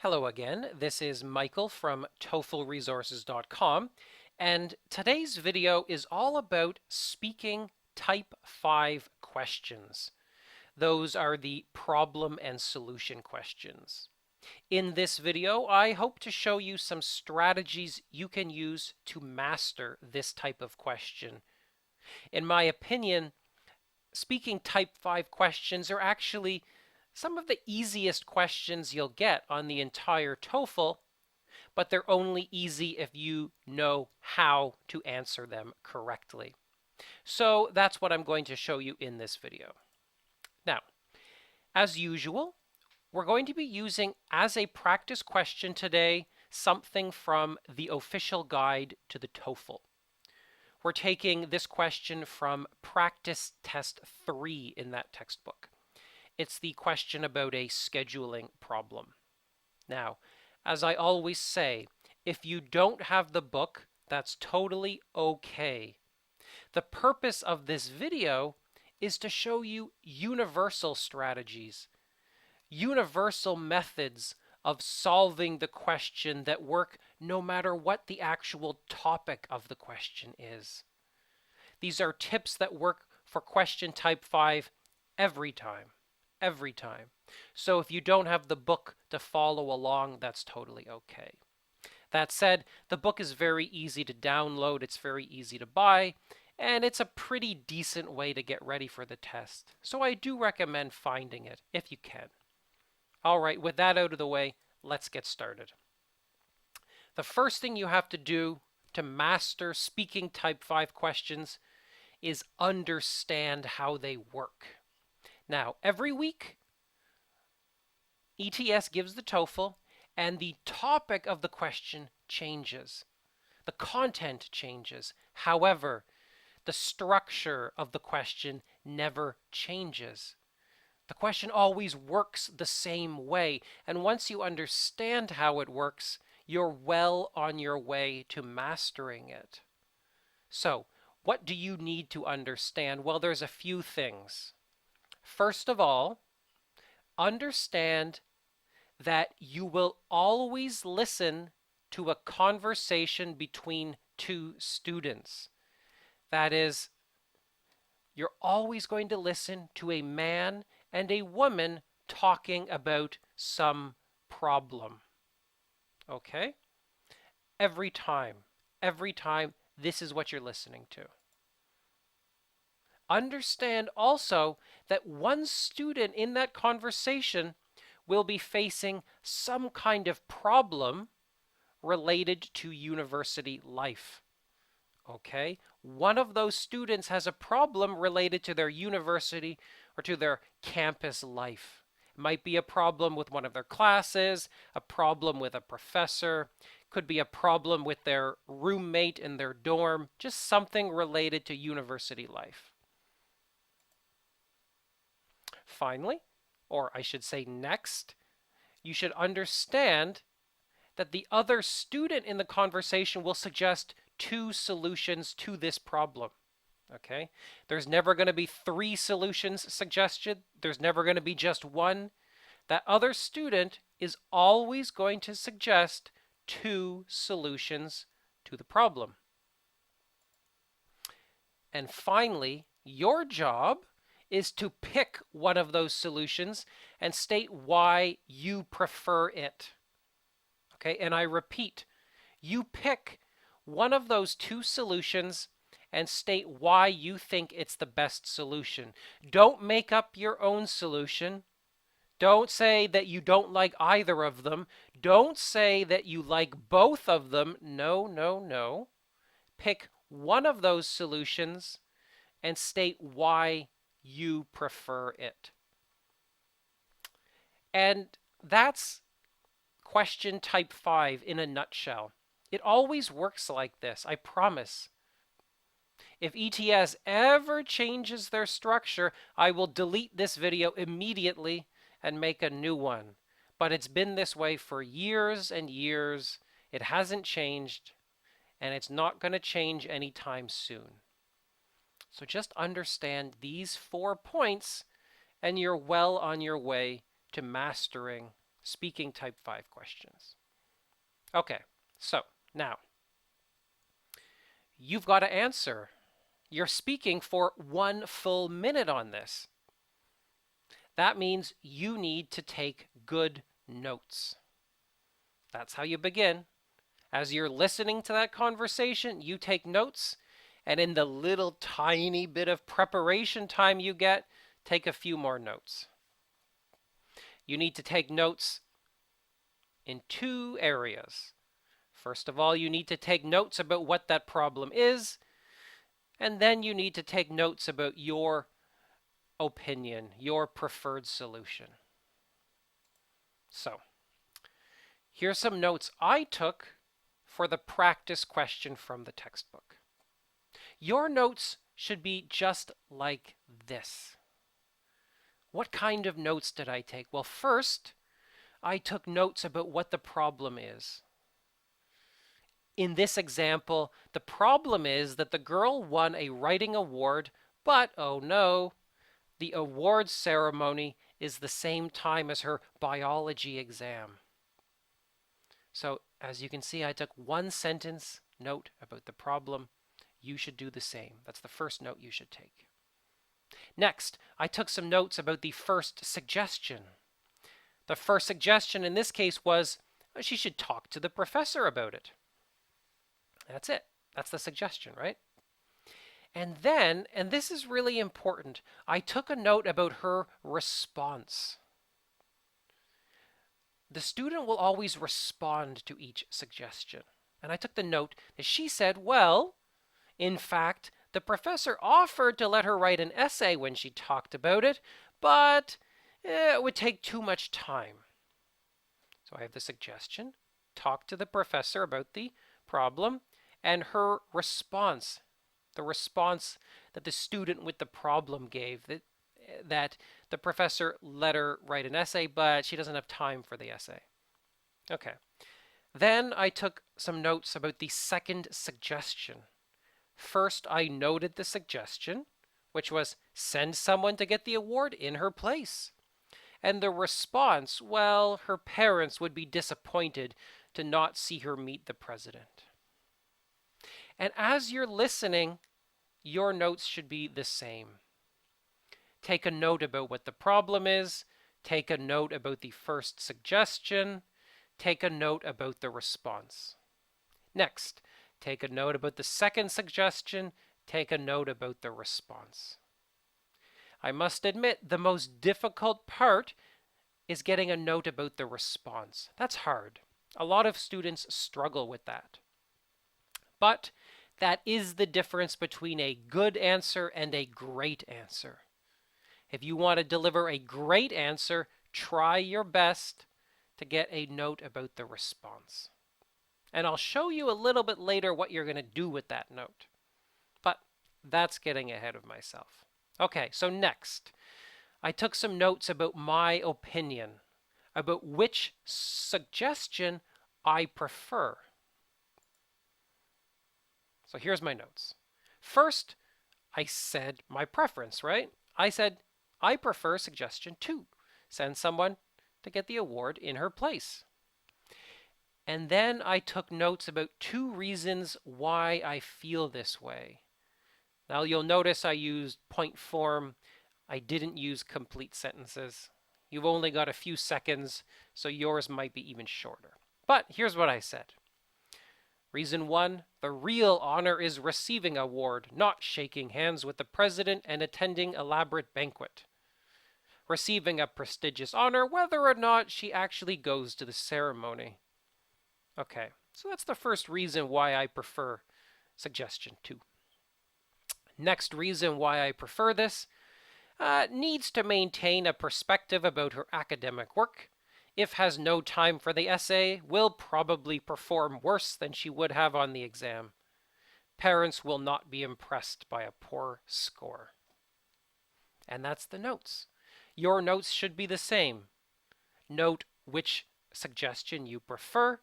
Hello again, this is Michael from TOEFLresources.com, and today's video is all about speaking type 5 questions. Those are the problem and solution questions. In this video, I hope to show you some strategies you can use to master this type of question. In my opinion, speaking type 5 questions are actually some of the easiest questions you'll get on the entire TOEFL, but they're only easy if you know how to answer them correctly. So that's what I'm going to show you in this video. Now, as usual, we're going to be using as a practice question today something from the official guide to the TOEFL. We're taking this question from practice test 3 in that textbook. It's the question about a scheduling problem. Now, as I always say, if you don't have the book, that's totally okay. The purpose of this video is to show you universal strategies, universal methods of solving the question that work no matter what the actual topic of the question is. These are tips that work for question type 5 every time. Every time. So if you don't have the book to follow along, that's totally okay. That said, the book is very easy to download, it's very easy to buy, and it's a pretty decent way to get ready for the test. So I do recommend finding it if you can. All right, with that out of the way, let's get started. The first thing you have to do to master speaking type 5 questions is understand how they work. Now, every week, ETS gives the TOEFL, and the topic of the question changes. The content changes. However, the structure of the question never changes. The question always works the same way, and once you understand how it works, you're well on your way to mastering it. So, what do you need to understand? Well, there's a few things. First of all, understand that you will always listen to a conversation between two students. That is, you're always going to listen to a man and a woman talking about some problem. Okay? Every time, this is what you're listening to. Understand also that one student in that conversation will be facing some kind of problem related to university life. Okay? One of those students has a problem related to their university or to their campus life. It might be a problem with one of their classes, a problem with a professor, could be a problem with their roommate in their dorm, just something related to university life. Finally, or I should say next, you should understand that the other student in the conversation will suggest two solutions to this problem. Okay? There's never going to be three solutions suggested. There's never going to be just one. That other student is always going to suggest two solutions to the problem. And finally, your job is to pick one of those solutions and state why you prefer it. Okay, and I repeat, you pick one of those two solutions and state why you think it's the best solution. Don't make up your own solution. Don't say that you don't like either of them. Don't say that you like both of them. No, no, no. Pick one of those solutions and state why you prefer it. And that's question type 5 in a nutshell. It always works like this, I promise. If ETS ever changes their structure, I will delete this video immediately and make a new one. But it's been this way for years and years. It hasn't changed, and it's not going to change anytime soon. So just understand these 4 points, and you're well on your way to mastering Speaking type 5 questions. Okay, so now you've got to answer. You're speaking for 1 full minute on this. That means you need to take good notes. That's how you begin. As you're listening to that conversation, you take notes, and in the little tiny bit of preparation time you get, take a few more notes. You need to take notes in 2 areas. First of all, you need to take notes about what that problem is, and then you need to take notes about your opinion, your preferred solution. So, here's some notes I took for the practice question from the textbook. Your notes should be just like this. What kind of notes did I take? Well, first, I took notes about what the problem is. In this example, the problem is that the girl won a writing award, but oh no, the awards ceremony is the same time as her biology exam. So, as you can see, I took 1 sentence note about the problem. You should do the same. That's the first note you should take. Next, I took some notes about the first suggestion. The first suggestion in this case was she should talk to the professor about it. That's it. That's the suggestion, right? And then, and this is really important, I took a note about her response. The student will always respond to each suggestion. And I took the note that she said, well, in fact, the professor offered to let her write an essay when she talked about it, but it would take too much time. So I have the suggestion, talk to the professor about the problem, and her response, the response that the student with the problem gave, that the professor let her write an essay, but she doesn't have time for the essay. Okay. Then I took some notes about the second suggestion. First, I noted the suggestion, which was send someone to get the award in her place. And the response, well, her parents would be disappointed to not see her meet the president. And as you're listening, your notes should be the same. Take a note about what the problem is. Take a note about the first suggestion. Take a note about the response. Next, take a note about the second suggestion. Take a note about the response. I must admit, the most difficult part is getting a note about the response. That's hard. A lot of students struggle with that. But that is the difference between a good answer and a great answer. If you want to deliver a great answer, try your best to get a note about the response. And I'll show you a little bit later what you're going to do with that note. But that's getting ahead of myself. Okay, so next, I took some notes about my opinion, about which suggestion I prefer. So here's my notes. First, I said my preference, right? I said, I prefer suggestion 2. Send someone to get the award in her place. And then I took notes about 2 reasons why I feel this way. Now you'll notice I used point form. I didn't use complete sentences. You've only got a few seconds, so yours might be even shorter. But here's what I said. Reason 1, the real honor is receiving an award, not shaking hands with the president and attending elaborate banquet. Receiving a prestigious honor, whether or not she actually goes to the ceremony. Okay, so that's the first reason why I prefer suggestion 2. Next reason why I prefer this, needs to maintain a perspective about her academic work. If has no time for the essay, will probably perform worse than she would have on the exam. Parents will not be impressed by a poor score. And that's the notes. Your notes should be the same. Note which suggestion you prefer,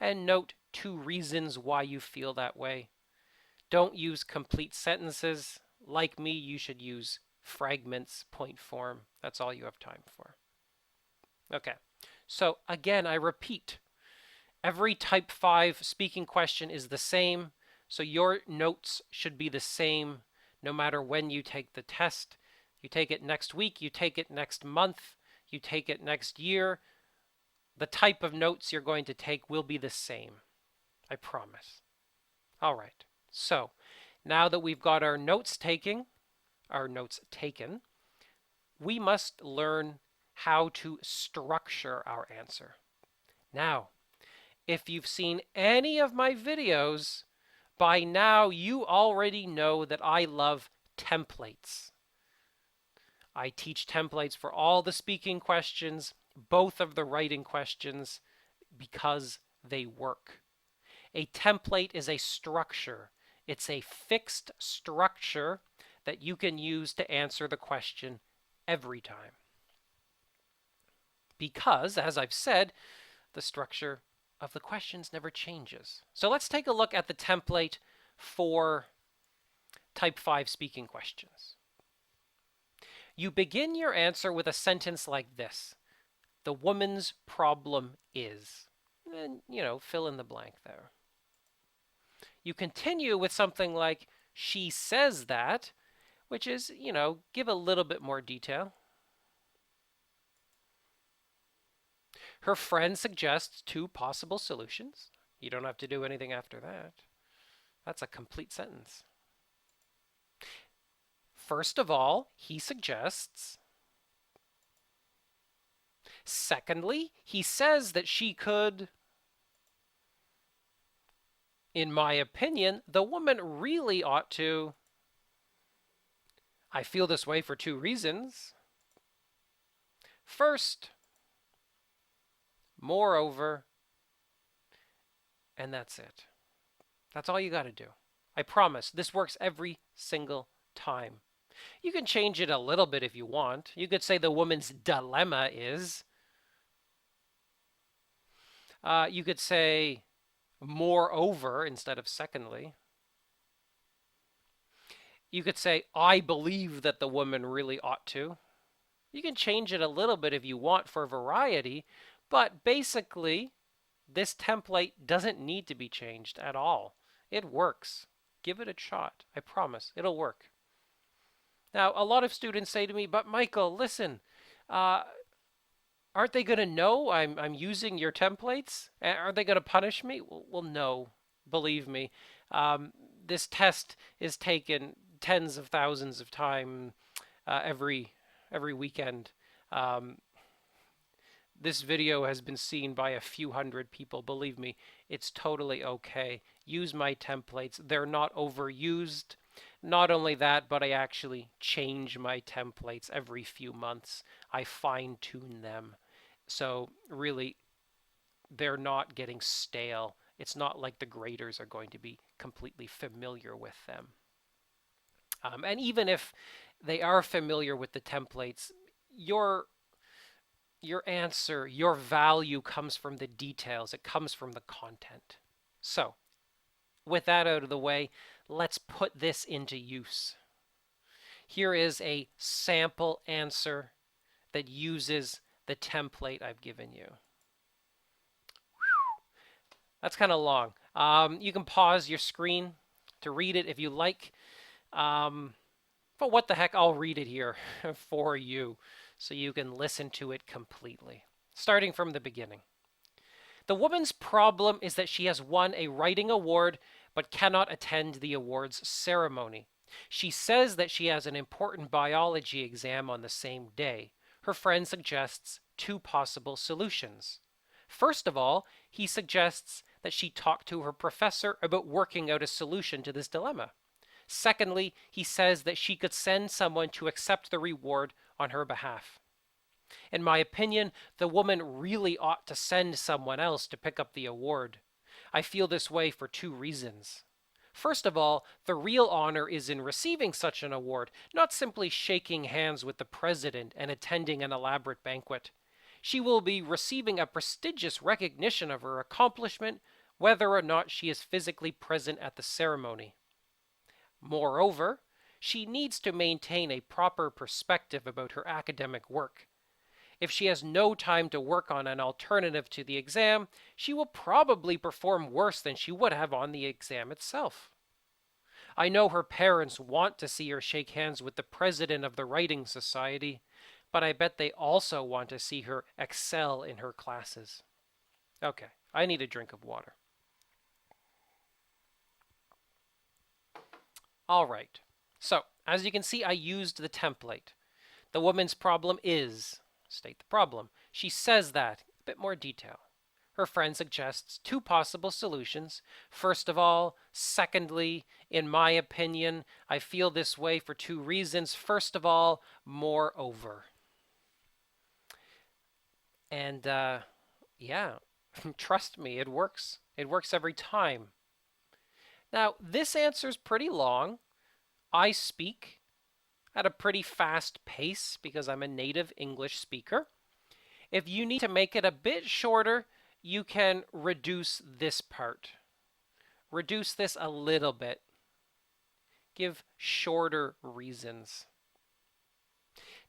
and note 2 reasons why you feel that way. Don't use complete sentences. Like me, you should use fragments, point form. That's all you have time for. Okay, So again, I repeat, every type 5 speaking question is the same, so your notes should be the same no matter when you take the test. You take it next week, you take it next month, you take it next year. The type of notes you're going to take will be the same. I promise. All right. So now that we've got our notes taken, we must learn how to structure our answer. Now, if you've seen any of my videos, by now you already know that I love templates. I teach templates for all the speaking questions, both of the writing questions, because they work. A template is a structure. It's a fixed structure that you can use to answer the question every time. Because, as I've said, the structure of the questions never changes. So let's take a look at the template for type 5 speaking questions. You begin your answer with a sentence like this. The woman's problem is, and fill in the blank there. You continue with something like, she says that, which is, give a little bit more detail. Her friend suggests 2 possible solutions. You don't have to do anything after that. That's a complete sentence. First of all, he suggests. Secondly, he says that she could. In my opinion, the woman really ought to. I feel this way for 2 reasons. First, moreover, and that's it. That's all you got to do. I promise, this works every single time. You can change it a little bit if you want. You could say the woman's dilemma is. You could say moreover instead of secondly. You could say, I believe that the woman really ought to. You can change it a little bit if you want for variety, but basically, this template doesn't need to be changed at all. It works. Give it a shot. I promise, it'll work. Now, a lot of students say to me, but Michael, listen, aren't they going to know I'm using your templates? Are they going to punish me? Well, no, believe me. This test is taken tens of thousands of times every weekend. This video has been seen by a few hundred people. Believe me, it's totally okay. Use my templates. They're not overused. Not only that, but I actually change my templates every few months. I fine-tune them. So really, they're not getting stale. It's not like the graders are going to be completely familiar with them. And even if they are familiar with the templates, your answer, your value comes from the details. It comes from the content. So, with that out of the way, let's put this into use. Here is a sample answer that uses the template I've given you. That's kind of long. You can pause your screen to read it if you like. But what the heck, I'll read it here for you so you can listen to it completely. Starting from the beginning. The woman's problem is that she has won a writing award but cannot attend the awards ceremony. She says that she has an important biology exam on the same day. Her friend suggests 2 possible solutions. First of all, he suggests that she talk to her professor about working out a solution to this dilemma. Secondly, he says that she could send someone to accept the reward on her behalf. In my opinion, the woman really ought to send someone else to pick up the award. I feel this way for 2 reasons. First of all, the real honor is in receiving such an award, not simply shaking hands with the president and attending an elaborate banquet. She will be receiving a prestigious recognition of her accomplishment, whether or not she is physically present at the ceremony. Moreover, she needs to maintain a proper perspective about her academic work. If she has no time to work on an alternative to the exam, she will probably perform worse than she would have on the exam itself. I know her parents want to see her shake hands with the president of the Writing Society, but I bet they also want to see her excel in her classes. Okay, I need a drink of water. All right. So, as you can see, I used the template. The woman's problem is, state the problem. She says that, a bit more detail. Her friend suggests two possible solutions. First of all, secondly, in my opinion, I feel this way for two reasons. First of all, moreover. And yeah, trust me, it works. It works every time. Now, this answer is pretty long. I speak at a pretty fast pace because I'm a native English speaker. If you need to make it a bit shorter, you can reduce this part. Reduce this a little bit. Give shorter reasons.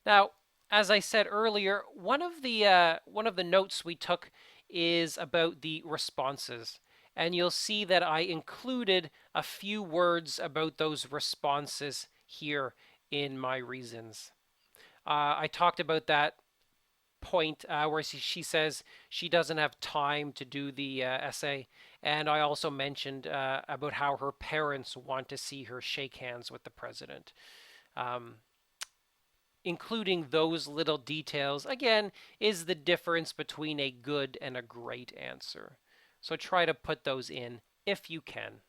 Now, as I said earlier, one of the notes we took is about the responses. And you'll see that I included a few words about those responses here in my reasons. I talked about that point where she says she doesn't have time to do the essay. And I also mentioned about how her parents want to see her shake hands with the president. Including those little details, again, is the difference between a good and a great answer. So try to put those in if you can.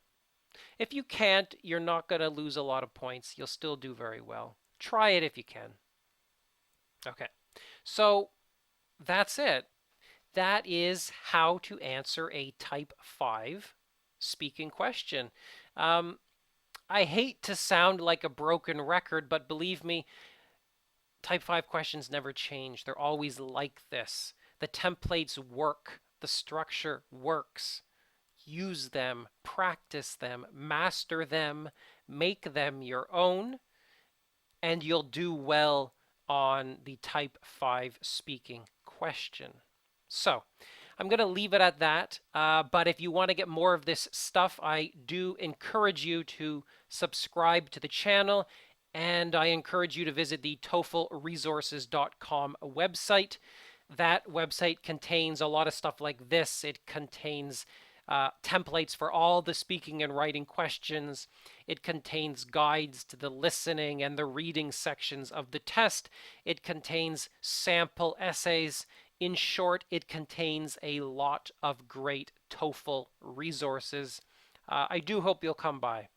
If you can't, you're not going to lose a lot of points. You'll still do very well. Try it if you can. Okay, so that's it. That is how to answer a type 5 speaking question. I hate to sound like a broken record, but believe me, type 5 questions never change. They're always like this. The templates work. The structure works. Use them, practice them, master them, make them your own, and you'll do well on the type 5 speaking question. So, I'm going to leave it at that. But if you want to get more of this stuff, I do encourage you to subscribe to the channel. And I encourage you to visit the TOEFLresources.com website. That website contains a lot of stuff like this. It contains templates for all the speaking and writing questions. It contains guides to the listening and the reading sections of the test. It contains sample essays. In short, it contains a lot of great TOEFL resources. I do hope you'll come by.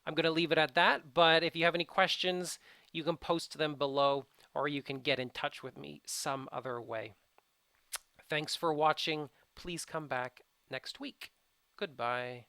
I'm going to leave it at that, but if you have any questions, you can post them below or you can get in touch with me some other way. Thanks for watching. Please come back next week. Goodbye.